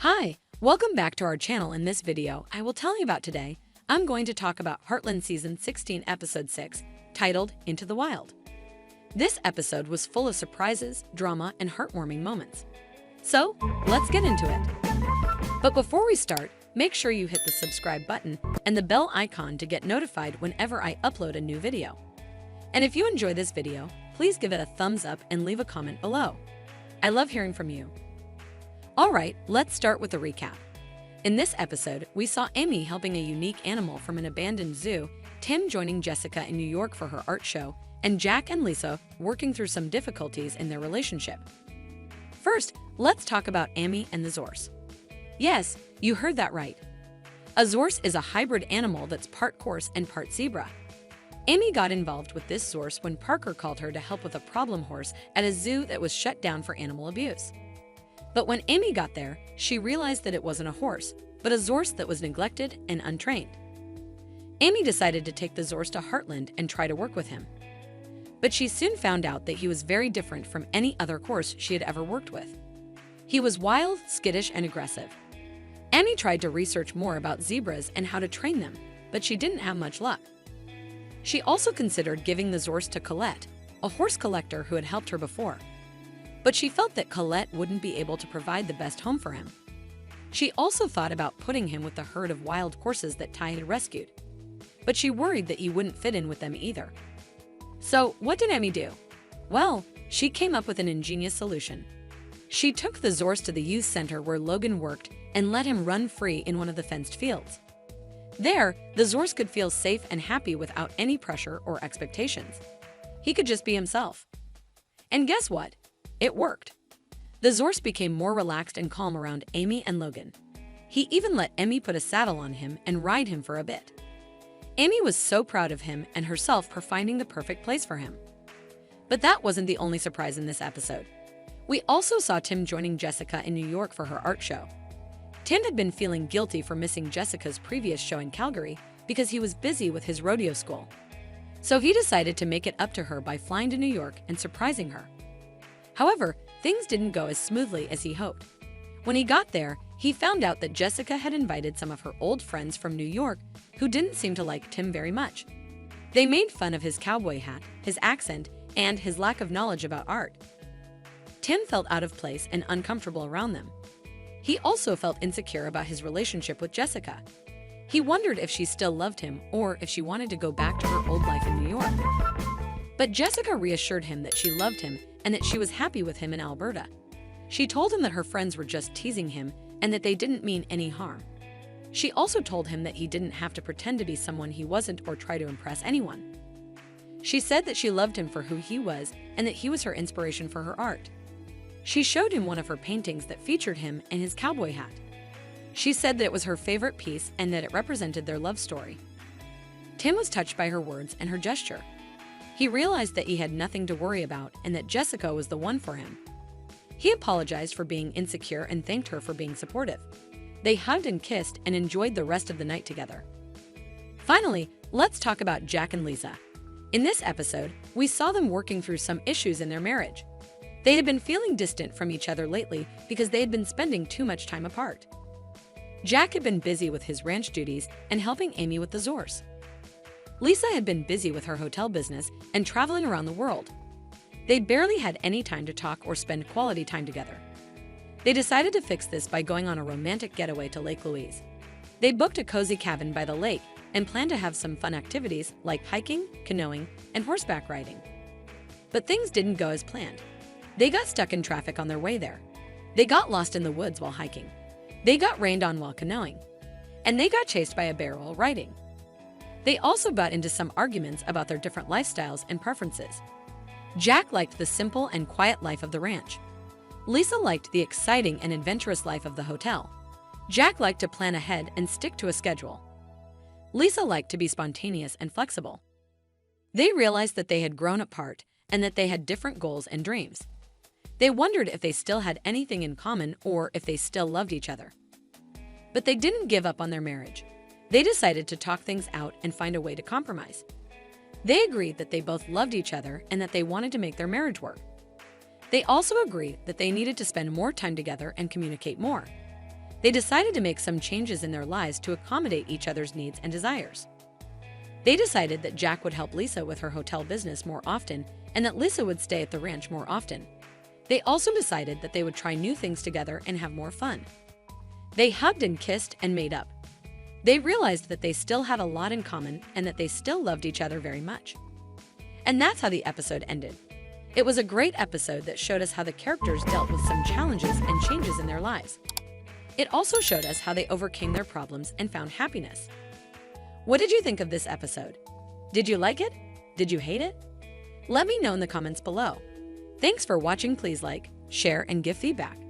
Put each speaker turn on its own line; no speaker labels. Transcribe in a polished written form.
Hi, welcome back to our channel. In this video, I will tell you about today. I'm going to talk about Heartland Season 16, Episode 6, titled Into the Wild. This episode was full of surprises, drama, and heartwarming moments. So, let's get into it. But before we start, make sure you hit the subscribe button and the bell icon to get notified whenever I upload a new video. And if you enjoy this video, please give it a thumbs up and leave a comment below. I love hearing from you. Alright, let's start with a recap. In this episode, we saw Amy helping a unique animal from an abandoned zoo, Tim joining Jessica in New York for her art show, and Jack and Lisa working through some difficulties in their relationship. First, let's talk about Amy and the Zorse. Yes, you heard that right. A Zorse is a hybrid animal that's part horse and part zebra. Amy got involved with this Zorse when Parker called her to help with a problem horse at a zoo that was shut down for animal abuse. But when Amy got there, she realized that it wasn't a horse, but a Zorse that was neglected and untrained. Amy decided to take the Zorse to Heartland and try to work with him. But she soon found out that he was very different from any other horse she had ever worked with. He was wild, skittish, and aggressive. Amy tried to research more about zebras and how to train them, but she didn't have much luck. She also considered giving the Zorse to Colette, a horse collector who had helped her before. But she felt that Colette wouldn't be able to provide the best home for him. She also thought about putting him with the herd of wild horses that Ty had rescued. But she worried that he wouldn't fit in with them either. So, what did Amy do? Well, she came up with an ingenious solution. She took the Zorse to the youth center where Logan worked and let him run free in one of the fenced fields. There, the Zorse could feel safe and happy without any pressure or expectations. He could just be himself. And guess what? It worked. The Zorse became more relaxed and calm around Amy and Logan. He even let Amy put a saddle on him and ride him for a bit. Amy was so proud of him and herself for finding the perfect place for him. But that wasn't the only surprise in this episode. We also saw Tim joining Jessica in New York for her art show. Tim had been feeling guilty for missing Jessica's previous show in Calgary because he was busy with his rodeo school. So he decided to make it up to her by flying to New York and surprising her. However, things didn't go as smoothly as he hoped. When he got there, he found out that Jessica had invited some of her old friends from New York who didn't seem to like Tim very much. They made fun of his cowboy hat, his accent, and his lack of knowledge about art. Tim felt out of place and uncomfortable around them. He also felt insecure about his relationship with Jessica. He wondered if she still loved him or if she wanted to go back to her old life in New York. But Jessica reassured him that she loved him and that she was happy with him in Alberta. She told him that her friends were just teasing him and that they didn't mean any harm. She also told him that he didn't have to pretend to be someone he wasn't or try to impress anyone. She said that she loved him for who he was and that he was her inspiration for her art. She showed him one of her paintings that featured him and his cowboy hat. She said that it was her favorite piece and that it represented their love story. Tim was touched by her words and her gesture. He realized that he had nothing to worry about and that Jessica was the one for him. He apologized for being insecure and thanked her for being supportive. They hugged and kissed and enjoyed the rest of the night together. Finally, let's talk about Jack and Lisa. In this episode, we saw them working through some issues in their marriage. They had been feeling distant from each other lately because they had been spending too much time apart. Jack had been busy with his ranch duties and helping Amy with the Zorse. Lisa had been busy with her hotel business and traveling around the world. They'd barely had any time to talk or spend quality time together. They decided to fix this by going on a romantic getaway to Lake Louise. They booked a cozy cabin by the lake and planned to have some fun activities like hiking, canoeing, and horseback riding. But things didn't go as planned. They got stuck in traffic on their way there. They got lost in the woods while hiking. They got rained on while canoeing. And they got chased by a bear while riding. They also got into some arguments about their different lifestyles and preferences. Jack liked the simple and quiet life of the ranch. Lisa liked the exciting and adventurous life of the hotel. Jack liked to plan ahead and stick to a schedule. Lisa liked to be spontaneous and flexible. They realized that they had grown apart and that they had different goals and dreams. They wondered if they still had anything in common or if they still loved each other. But they didn't give up on their marriage. They decided to talk things out and find a way to compromise. They agreed that they both loved each other and that they wanted to make their marriage work. They also agreed that they needed to spend more time together and communicate more. They decided to make some changes in their lives to accommodate each other's needs and desires. They decided that Jack would help Lisa with her hotel business more often and that Lisa would stay at the ranch more often. They also decided that they would try new things together and have more fun. They hugged and kissed and made up. They realized that they still had a lot in common and that they still loved each other very much. And that's how the episode ended. It was a great episode that showed us how the characters dealt with some challenges and changes in their lives. It also showed us how they overcame their problems and found happiness. What did you think of this episode? Did you like it? Did you hate it? Let me know in the comments below. Thanks for watching. Please like, share, and give feedback.